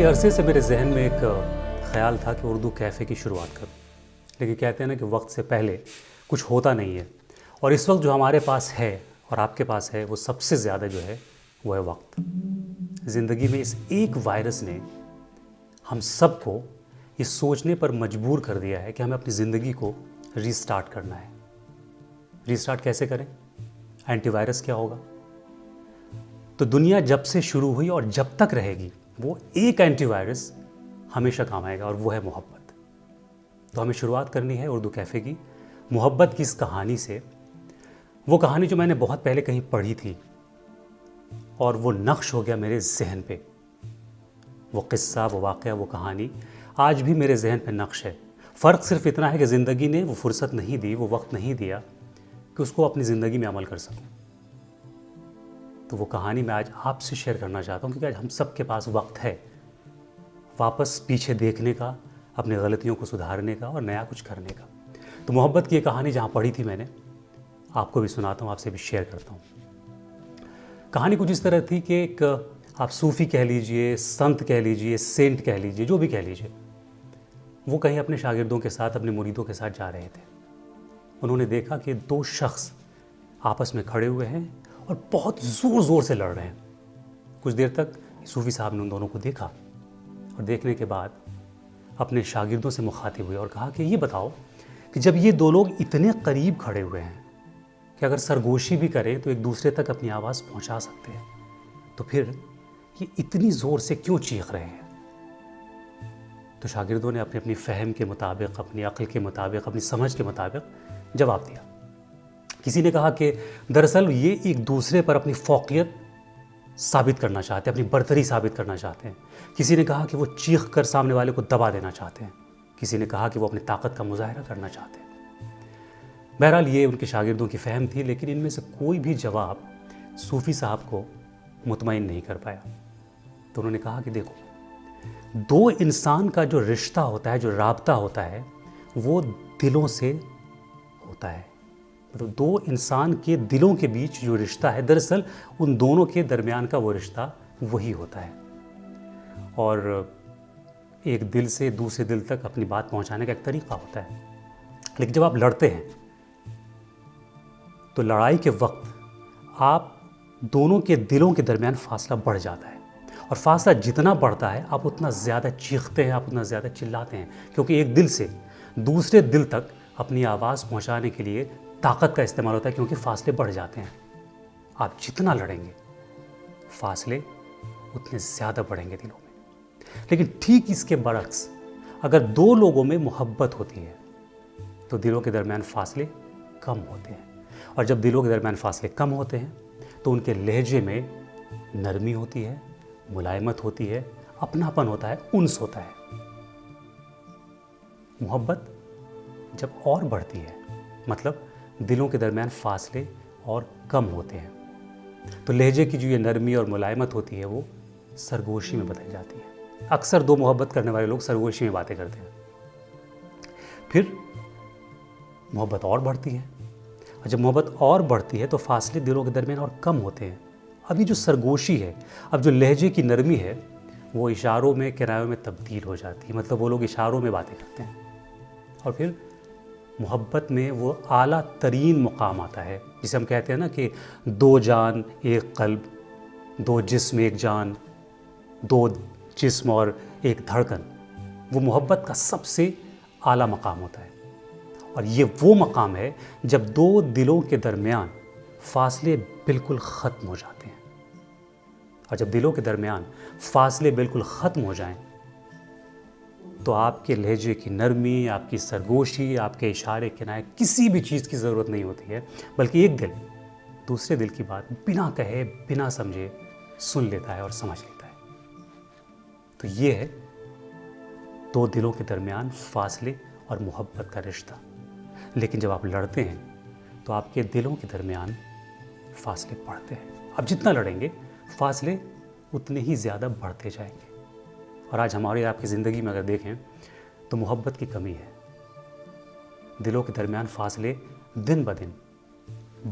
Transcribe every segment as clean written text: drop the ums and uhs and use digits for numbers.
काफ़ी अरसे से मेरे जहन में एक ख़्याल था कि उर्दू कैफ़े की शुरुआत करूं, लेकिन कहते हैं ना कि वक्त से पहले कुछ होता नहीं है। और इस वक्त जो हमारे पास है और आपके पास है वो सबसे ज़्यादा जो है वो है वक्त। ज़िंदगी में इस एक वायरस ने हम सबको ये सोचने पर मजबूर कर दिया है कि हमें अपनी ज़िंदगी को रीस्टार्ट करना है। रीस्टार्ट कैसे करें? एंटीवायरस क्या होगा? तो दुनिया जब से शुरू हुई और जब तक रहेगी वो एक एंटीवायरस हमेशा काम आएगा, और वो है मोहब्बत। तो हमें शुरुआत करनी है उर्दू कैफ़े की मोहब्बत की इस कहानी से। वो कहानी जो मैंने बहुत पहले कहीं पढ़ी थी और वो नक्श हो गया मेरे जहन पे। वो किस्सा, वो वाक़या, वो कहानी आज भी मेरे जहन पे नक्श है। फ़र्क सिर्फ इतना है कि ज़िंदगी ने वो फुर्सत नहीं दी, वो वक्त नहीं दिया कि उसको अपनी ज़िंदगी में अमल कर सकूं। तो वो कहानी मैं आज आपसे शेयर करना चाहता हूँ, क्योंकि आज हम सब के पास वक्त है वापस पीछे देखने का, अपनी गलतियों को सुधारने का और नया कुछ करने का। तो मोहब्बत की ये कहानी जहाँ पढ़ी थी मैंने, आपको भी सुनाता हूँ, आपसे भी शेयर करता हूँ। कहानी कुछ इस तरह थी कि एक आप सूफ़ी कह लीजिए, संत कह लीजिए, सेंट कह लीजिए, जो भी कह लीजिए, वो कहीं अपने शागिर्दों के साथ, अपने मुरीदों के साथ जा रहे थे। उन्होंने देखा कि दो शख्स आपस में खड़े हुए हैं और बहुत ज़ोर ज़ोर से लड़ रहे हैं। कुछ देर तक सूफ़ी साहब ने उन दोनों को देखा और देखने के बाद अपने शागिर्दों से मुखातिब हुए और कहा कि ये बताओ कि जब ये दो लोग इतने करीब खड़े हुए हैं कि अगर सरगोशी भी करें तो एक दूसरे तक अपनी आवाज़ पहुंचा सकते हैं, तो फिर ये इतनी ज़ोर से क्यों चीख रहे हैं? तो शागिर्दों ने अपनी अपनी फ़हम के मुताबिक, अपनी अक्ल के मुताबिक, अपनी समझ के मुताबिक जवाब दिया। किसी ने कहा कि दरअसल ये एक दूसरे पर अपनी फ़ौक़ियत साबित करना चाहते हैं, अपनी बर्तरी साबित करना चाहते हैं। किसी ने कहा कि वो चीख कर सामने वाले को दबा देना चाहते हैं। किसी ने कहा कि वो अपनी ताकत का मुज़ाहिरा करना चाहते हैं। बहरहाल ये उनके शागिर्दों की फ़हम थी, लेकिन इनमें से कोई भी जवाब सूफ़ी साहब को मुतमईन नहीं कर पाया। तो उन्होंने कहा कि देखो, दो इंसान का जो रिश्ता होता है, जो राब्ता होता है, वो दिलों से होता है। मतलब दो इंसान के दिलों के बीच जो रिश्ता है, दरअसल उन दोनों के दरमियान का वो रिश्ता वही होता है। और एक दिल से दूसरे दिल तक अपनी बात पहुंचाने का एक तरीका होता है। लेकिन जब आप लड़ते हैं तो लड़ाई के वक्त आप दोनों के दिलों के दरमियान फासला बढ़ जाता है, और फासला जितना बढ़ता है आप उतना ज़्यादा चीखते हैं, आप उतना ज़्यादा चिल्लाते हैं, क्योंकि एक दिल से दूसरे दिल तक अपनी आवाज़ पहुंचाने के लिए ताकत का इस्तेमाल होता है, क्योंकि फासले बढ़ जाते हैं। आप जितना लड़ेंगे फासले उतने ज़्यादा बढ़ेंगे दिलों में। लेकिन ठीक इसके बरक्स, अगर दो लोगों में मोहब्बत होती है तो दिलों के दरमियान फासले कम होते हैं, और जब दिलों के दरमियान फासले कम होते हैं तो उनके लहजे में नरमी होती है, मुलायमत होती है, अपनापन होता है, उन्स होता है। मोहब्बत जब और बढ़ती है, मतलब दिलों के दरमियान फासले और कम होते हैं, तो लहजे की जो ये नरमी और मुलायमत होती है वो सरगोशी में बदल जाती है। अक्सर दो मोहब्बत करने वाले लोग सरगोशी में बातें करते हैं। फिर मोहब्बत और बढ़ती है, और जब मोहब्बत और बढ़ती है तो फासले दिलों के दरमियान और कम होते हैं। अब ये जो सरगोशी है, अब जो लहजे की नरमी है, वो इशारों में, किनारों में तब्दील हो जाती है। मतलब वो लोग इशारों में बातें करते हैं, और फिर मोहब्बत में वो आला तरीन मुकाम आता है, जिसे हम कहते हैं ना कि दो जान एक कल्ब, दो जिस्म एक जान, दो जिस्म और एक धड़कन। वो मोहब्बत का सबसे आला मकाम होता है, और ये वो मकाम है जब दो दिलों के दरमियान फासले बिल्कुल ख़त्म हो जाते हैं। और जब दिलों के दरमियान फासले बिल्कुल ख़त्म हो जाएं तो आपके लहजे की नरमी, आपकी सरगोशी, आपके इशारे किनारे, किसी भी चीज़ की ज़रूरत नहीं होती है, बल्कि एक दिल दूसरे दिल की बात बिना कहे, बिना समझे सुन लेता है और समझ लेता है। तो ये है दो दिलों के दरमियान फासले और मोहब्बत का रिश्ता। लेकिन जब आप लड़ते हैं तो आपके दिलों के दरमियान फासले बढ़ते हैं। अब जितना लड़ेंगे फासले उतने ही ज़्यादा बढ़ते जाएंगे। और आज हमारी आपकी ज़िंदगी में अगर देखें तो मोहब्बत की कमी है। दिलों के दरमियान फासले दिन ब दिन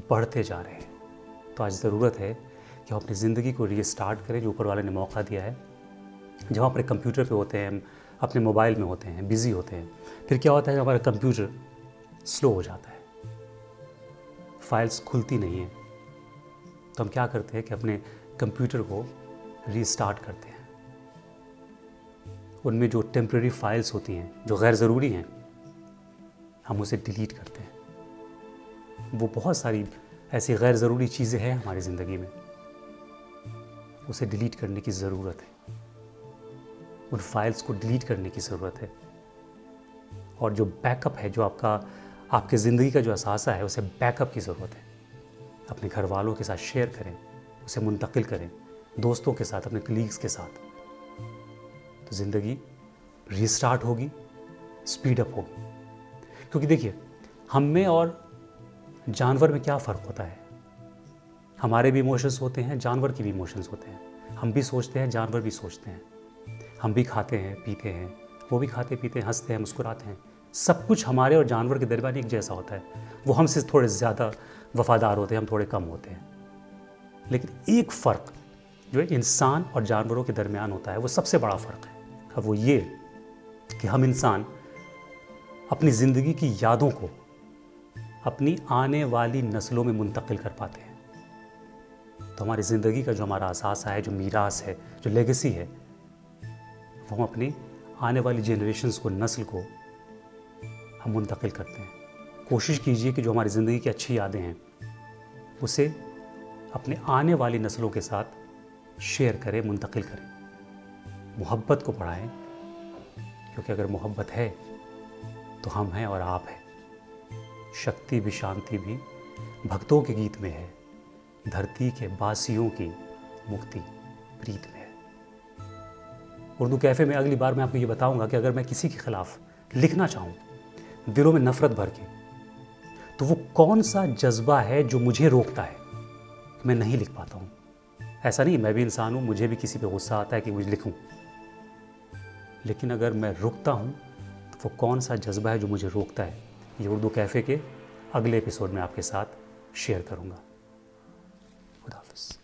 बढ़ते जा रहे हैं। तो आज ज़रूरत है कि हम अपनी ज़िंदगी को रीस्टार्ट करें, जो ऊपर वाले ने मौका दिया है। जब हम अपने कंप्यूटर पे होते हैं, हम अपने मोबाइल में होते हैं, बिज़ी होते हैं, फिर क्या होता है कि हमारा कंप्यूटर स्लो हो जाता है, फाइल्स खुलती नहीं हैं। तो हम क्या करते हैं कि अपने कंप्यूटर को रीस्टार्ट करते हैं। उनमें जो टेम्परेरी फाइल्स होती हैं जो गैर ज़रूरी हैं, हम उसे डिलीट करते हैं। वो बहुत सारी ऐसी गैर ज़रूरी चीज़ें हैं हमारी ज़िंदगी में, उसे डिलीट करने की ज़रूरत है, उन फाइल्स को डिलीट करने की ज़रूरत है। और जो बैकअप है, जो आपके ज़िंदगी का जो असासा है, उसे बैकअप की ज़रूरत है। अपने घर वालों के साथ शेयर करें, उसे मुंतकिल करें, दोस्तों के साथ, अपने कलीग्स के साथ, तो ज़िंदगी रीस्टार्ट होगी, स्पीड अप होगी। क्योंकि देखिए, हम में और जानवर में क्या फ़र्क होता है? हमारे भी इमोशंस होते हैं, जानवर की भी इमोशंस होते हैं। हम भी सोचते हैं, जानवर भी सोचते हैं। हम भी खाते हैं, पीते हैं, वो भी खाते पीते हैं, हंसते हैं, मुस्कुराते हैं। सब कुछ हमारे और जानवर के दरमियान एक जैसा होता है। वो हमसे थोड़े ज़्यादा वफ़ादार होते हैं, हम थोड़े कम होते हैं। लेकिन एक फ़र्क जो इंसान और जानवरों के दरमियान होता है, वो सबसे बड़ा फ़र्क है। अब वो ये कि हम इंसान अपनी ज़िंदगी की यादों को अपनी आने वाली नस्लों में मुंतकिल कर पाते हैं। तो हमारी ज़िंदगी का जो हमारा असासा है, जो मीरास है, जो लेगेसी है, वो हम अपनी आने वाली जनरेशन्स को, नस्ल को हम मुंतकिल करते हैं। कोशिश कीजिए कि जो हमारी ज़िंदगी की अच्छी यादें हैं, उसे अपने आने वाली नस्लों के साथ शेयर करें, मुंतकिल करें। मोहब्बत को बढ़ाएं, क्योंकि अगर मोहब्बत है तो हम हैं और आप हैं। शक्ति भी, शांति भी भक्तों के गीत में है, धरती के बासियों की मुक्ति प्रीत में है। उर्दू कैफ़े में अगली बार मैं आपको ये बताऊंगा कि अगर मैं किसी के ख़िलाफ़ लिखना चाहूँ, दिलों में नफ़रत भर के, तो वो कौन सा जज्बा है जो मुझे रोकता है कि मैं नहीं लिख पाता हूँ। ऐसा नहीं, मैं भी इंसान हूँ, मुझे भी किसी पे गुस्सा आता है कि मुझे लिखूँ, लेकिन अगर मैं रुकता हूँ तो वो कौन सा जज्बा है जो मुझे रोकता है, ये उर्दू कैफ़े के अगले एपिसोड में आपके साथ शेयर करूँगा। खुदा हाफ़िज़।